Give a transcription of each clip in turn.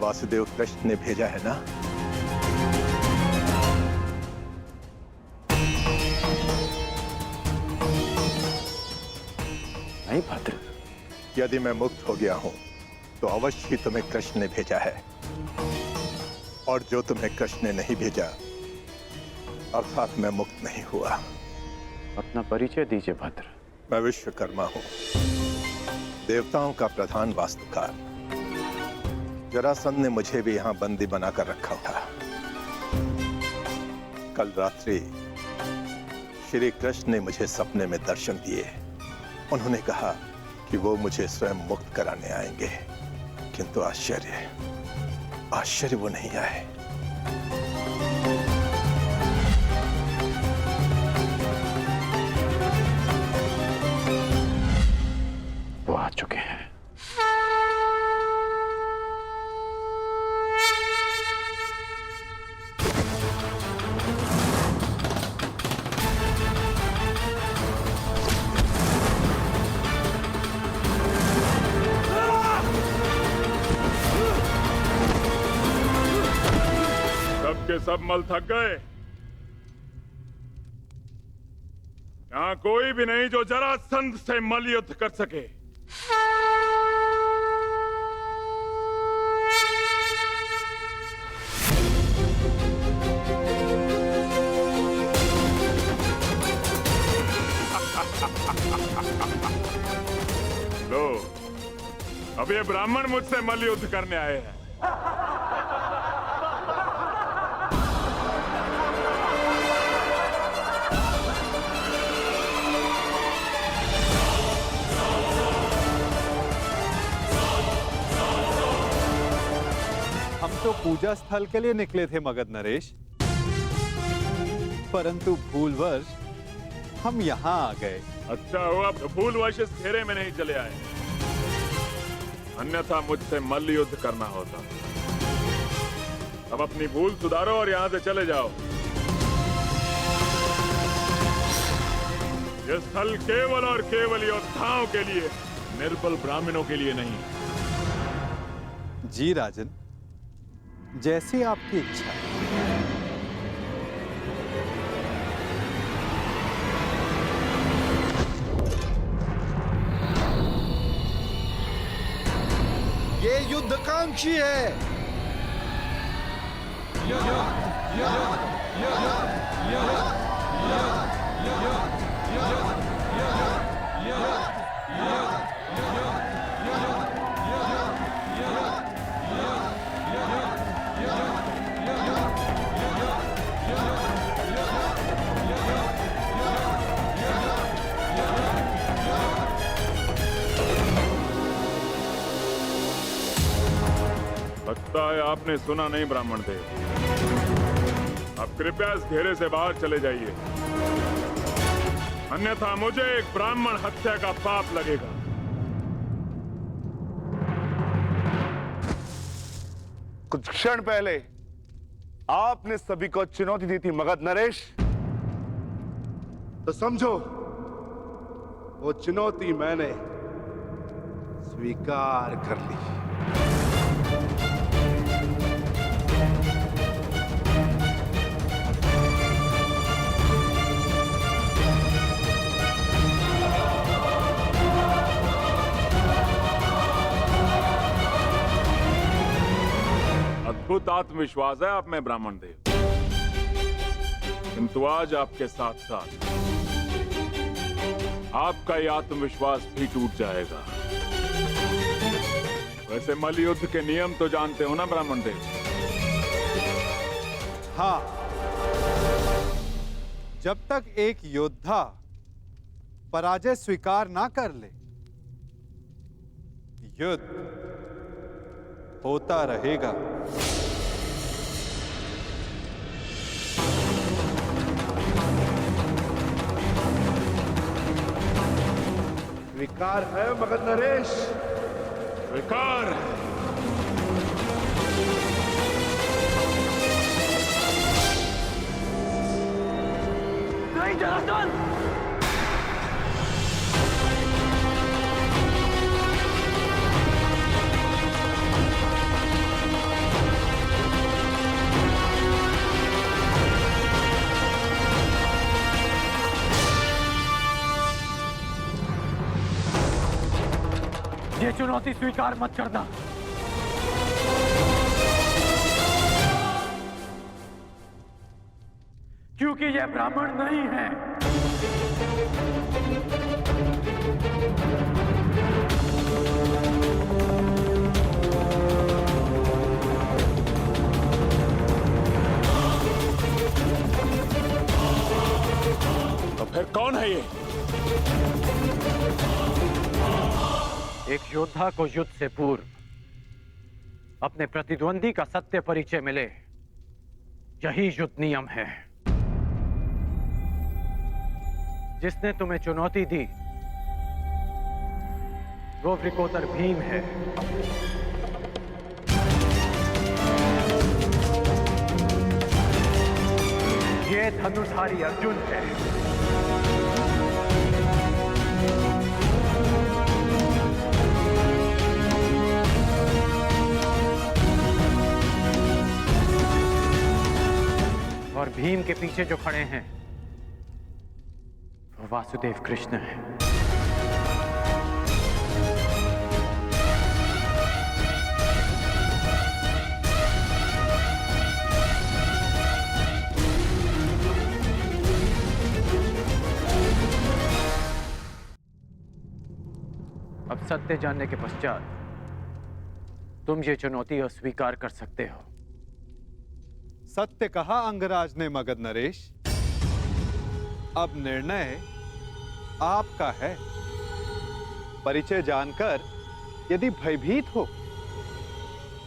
वासुदेव कृष्ण ने भेजा है ना? नहीं भद्र। यदि मैं मुक्त हो गया हूं तो अवश्य ही तुम्हें कृष्ण ने भेजा है, और जो तुम्हें कृष्ण ने नहीं भेजा अर्थात मैं मुक्त नहीं हुआ। अपना परिचय दीजिए भद्र। मैं विश्वकर्मा हूं, देवताओं का प्रधान वास्तुकार। जरासंध ने मुझे भी यहां बंदी बनाकर रखा था। कल रात्रि श्री कृष्ण ने मुझे सपने में दर्शन दिए। उन्होंने कहा कि वो मुझे स्वयं मुक्त कराने आएंगे, किंतु आश्चर्य वो नहीं आए। वो आ चुके हैं। सबके सब मल थक गए। यहां कोई भी नहीं जो जरासंध से मल युद्ध कर सके। लो, अब ये ब्राह्मण मुझसे मल युद्ध करने आए हैं। हम तो पूजा स्थल के लिए निकले थे मगध नरेश, परंतु भूलवश हम यहाँ आ गए। अच्छा हुआ भूलवश इस घेरे में नहीं चले आए, अन्यथा मुझसे मल्ल युद्ध करना होता। अब अपनी भूल सुधारो और यहाँ से चले जाओ। यह स्थल केवल और केवल योद्धाओं के लिए, निर्बल ब्राह्मणों के लिए नहीं। जी राजन, जैसी आपकी इच्छा। ये युद्धकांक्षी है। लगता है आपने सुना नहीं ब्राह्मण देव। अब कृपया इस घेरे से बाहर चले जाइए, अन्यथा मुझे एक ब्राह्मण हत्या का पाप लगेगा। कुछ क्षण पहले आपने सभी को चुनौती दी थी मगध नरेश, तो समझो वो चुनौती मैंने स्वीकार कर ली। अद्भुत आत्मविश्वास है आप में ब्राह्मण देव, किंतु आज आपके साथ साथ आपका ये आत्मविश्वास भी टूट जाएगा। वैसे मल्ल युद्ध के नियम तो जानते हो ना ब्राह्मण देव? हाँ, जब तक एक योद्धा पराजय स्वीकार ना कर ले, युद्ध होता रहेगा। स्वीकार है मगध नरेश? स्वीकार। नहीं जरासंध! चुनौती स्वीकार मत करना। क्योंकि यह ब्राह्मण नहीं है। तो फिर कौन है ये? एक योद्धा को युद्ध से पूर्व अपने प्रतिद्वंदी का सत्य परिचय मिले, यही युद्ध नियम है। जिसने तुम्हें चुनौती दी वो वृकोदर भीम है। ये धनुषधारी अर्जुन है। और भीम के पीछे जो खड़े हैं वो वासुदेव कृष्ण है। अब सत्य जानने के पश्चात तुम ये चुनौती अस्वीकार कर सकते हो। सत्य कहा अंगराज ने मगध नरेश। अब निर्णय आपका है। परिचय जानकर यदि भयभीत हो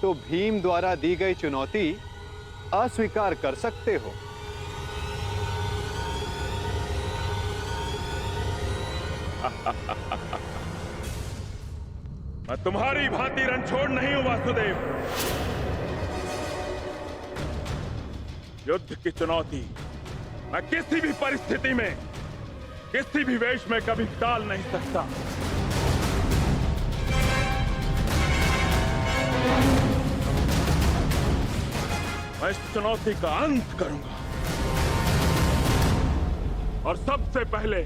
तो भीम द्वारा दी गई चुनौती अस्वीकार कर सकते हो। मैं तुम्हारी भांति रणछोड़ नहीं हूं वासुदेव। युद्ध की चुनौती मैं किसी भी परिस्थिति में, किसी भी वेश में कभी टाल नहीं सकता। मैं इस चुनौती का अंत करूंगा और सबसे पहले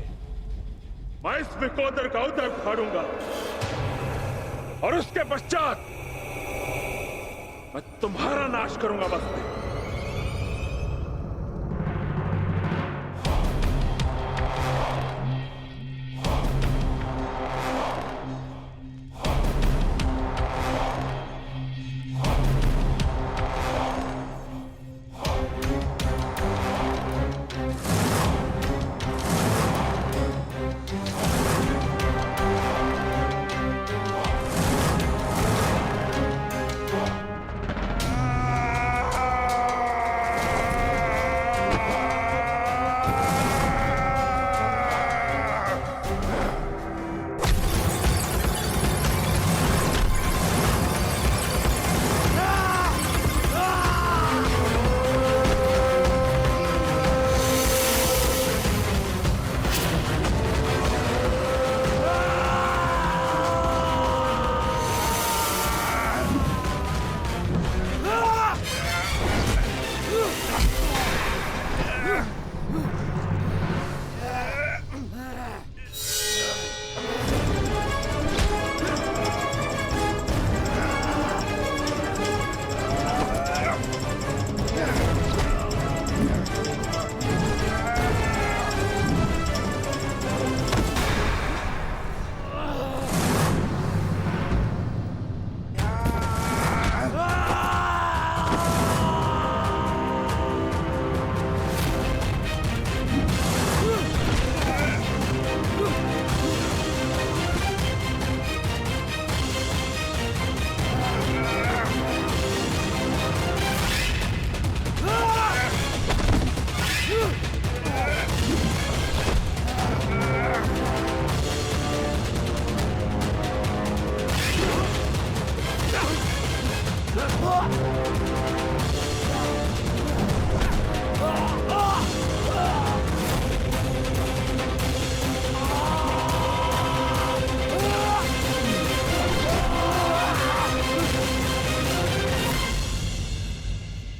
मैं इस विकोदर का उदर फाड़ूंगा और उसके पश्चात मैं तुम्हारा नाश करूंगा। बस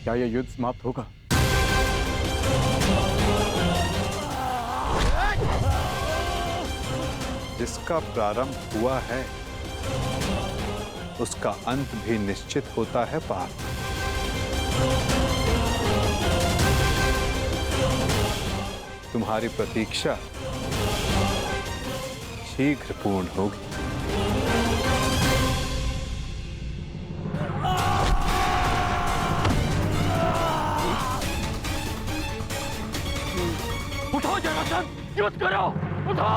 क्या यह युद्ध समाप्त होगा? जिसका प्रारंभ हुआ है उसका अंत भी निश्चित होता है पार्थ। तुम्हारी प्रतीक्षा शीघ्र पूर्ण होगी। उठो जरासंध, युद्ध करो, उठो।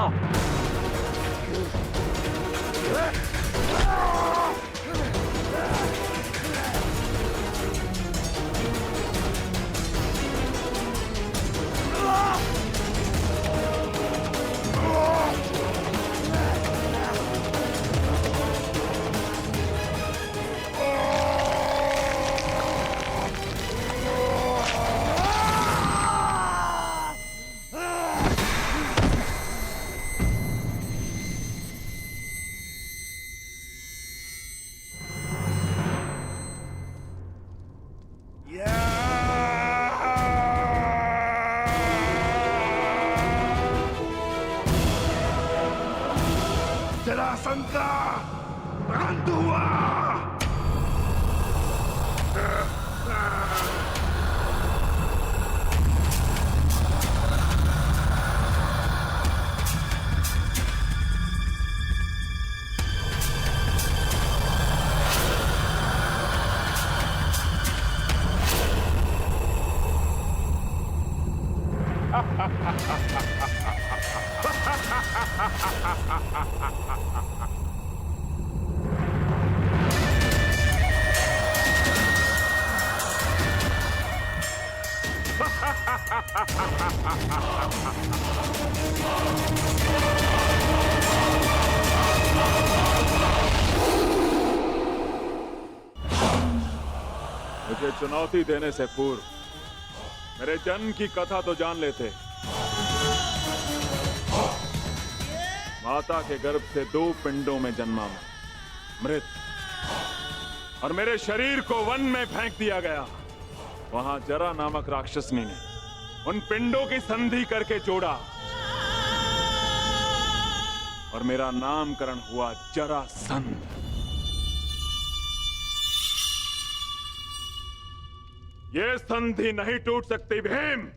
जरासंध का अंत हुआ। मुझे चुनौती देने से पूर्व मेरे जन्म की कथा तो जान लेते। माता के गर्भ से 2 पिंडों में जन्मा मैं, मृत, और मेरे शरीर को वन में फेंक दिया गया। वहां जरा नामक राक्षसनी ने उन पिंडों की संधि करके जोड़ा और मेरा नामकरण हुआ जरासंध। ये संधि नहीं टूट सकती भीम।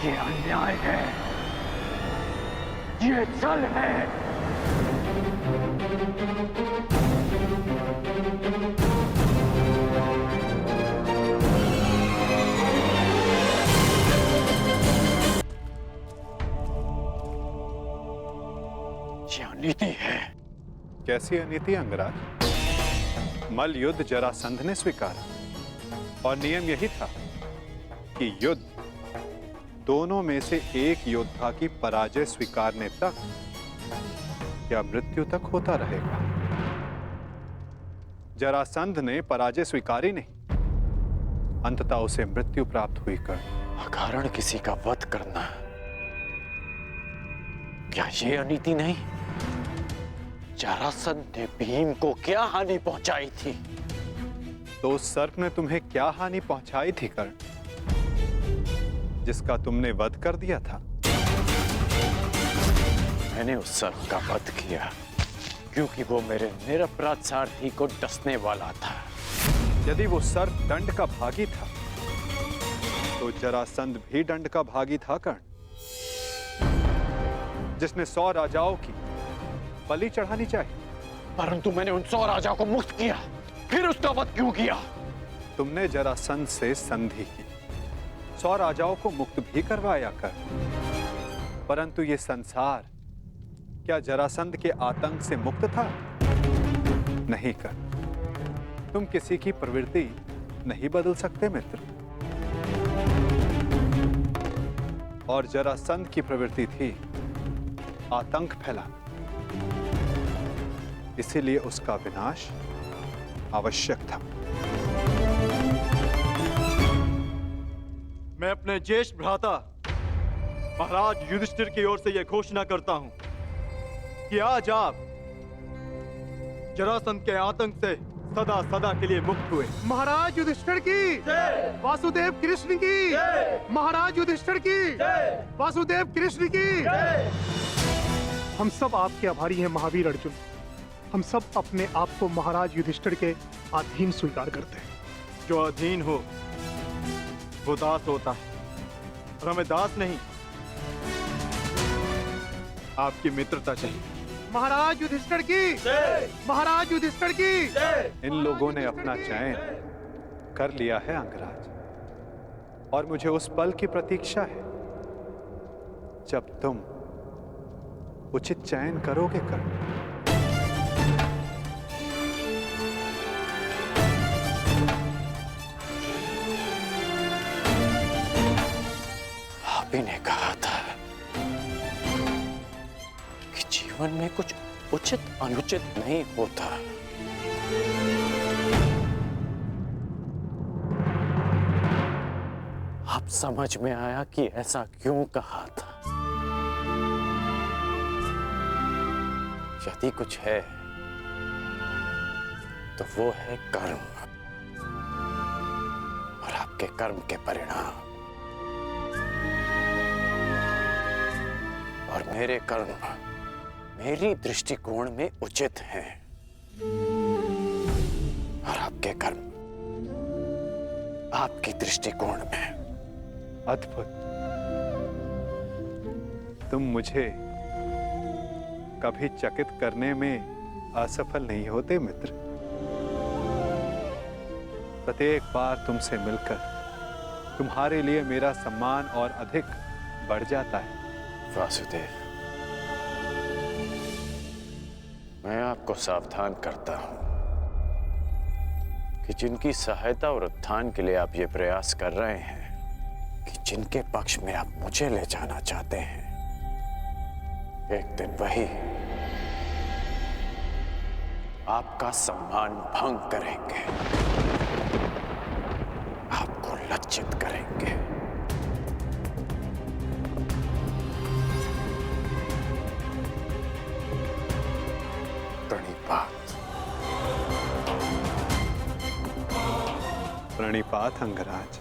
ये अन्याय है, ये छल है। ये अनीति है। कैसी अनीति अंगराज? मल युद्ध जरासंध ने स्वीकारा और नियम यही था कि युद्ध दोनों में से एक योद्धा की पराजय स्वीकारने तक या मृत्यु तक होता रहेगा। जरासंध ने पराजय स्वीकारी नहीं, अंततः उसे मृत्यु प्राप्त हुई कर। अकारण किसी का वध करना, क्या ये अनीति नहीं? जरासंध ने भीम को क्या हानि पहुंचाई थी? तो उस सर्प ने तुम्हें क्या हानि पहुंचाई थी कर्ण, जिसका तुमने वध कर दिया था? मैंने उस सर्प का वध किया क्योंकि वो मेरे निरपराध सारथी को डसने वाला था। यदि वो सर्प दंड का भागी था तो जरासंध भी दंड का भागी था कर्ण, जिसने 100 राजाओं की बलि चढ़ानी चाहिए। परंतु मैंने उन 100 राजाओं को मुक्त किया, फिर उसका वध क्यों किया? तुमने जरासंध से संधि की, 100 राजाओं को मुक्त भी करवाया कर, परंतु ये संसार क्या जरासंध के आतंक से मुक्त था? नहीं कर। तुम किसी की प्रवृत्ति नहीं बदल सकते मित्र। और जरासंध की प्रवृत्ति थी आतंक फैलाना, इसीलिए उसका विनाश आवश्यक था। मैं अपने ज्येष्ठ भ्राता महाराज युधिष्ठिर की ओर से यह घोषणा करता हूं कि आज आप जरासंध के आतंक से सदा सदा के लिए मुक्त हुए। महाराज युधिष्ठिर की जय, वासुदेव कृष्ण की जय, महाराज युधिष्ठिर की जय, वासुदेव कृष्ण की जय। हम सब आपके आभारी हैं महावीर अर्जुन। हम सब अपने आप को महाराज युधिष्ठिर के अधीन स्वीकार करते हैं। जो अधीन हो वो दास होता है, और हमें दास नहीं आपकी मित्रता चाहिए। महाराज युधिष्ठिर की जय, महाराज युधिष्ठिर की जय। इन लोगों ने अपना चयन कर लिया है अंगराज, और मुझे उस पल की प्रतीक्षा है जब तुम उचित चयन करोगे कर्ण। आप ही ने कहा था कि जीवन में कुछ उचित अनुचित नहीं होता। अब समझ में आया कि ऐसा क्यों कहा था। यदि कुछ है तो वो है कर्म, और आपके कर्म के परिणाम। और मेरे कर्म मेरी दृष्टिकोण में उचित हैं, और आपके कर्म आपकी दृष्टिकोण में। अद्भुत। तुम मुझे कभी चकित करने में असफल नहीं होते मित्र। प्रत्येक बार तुमसे मिलकर तुम्हारे लिए मेरा सम्मान और अधिक बढ़ जाता है। वासुदेव, मैं आपको सावधान करता हूं कि जिनकी सहायता और उत्थान के लिए आप ये प्रयास कर रहे हैं, कि जिनके पक्ष में आप मुझे ले जाना चाहते हैं, एक दिन वही आपका सम्मान भंग करेंगे, आपको लज्जित करेंगे। प्रणिपात अंगराज।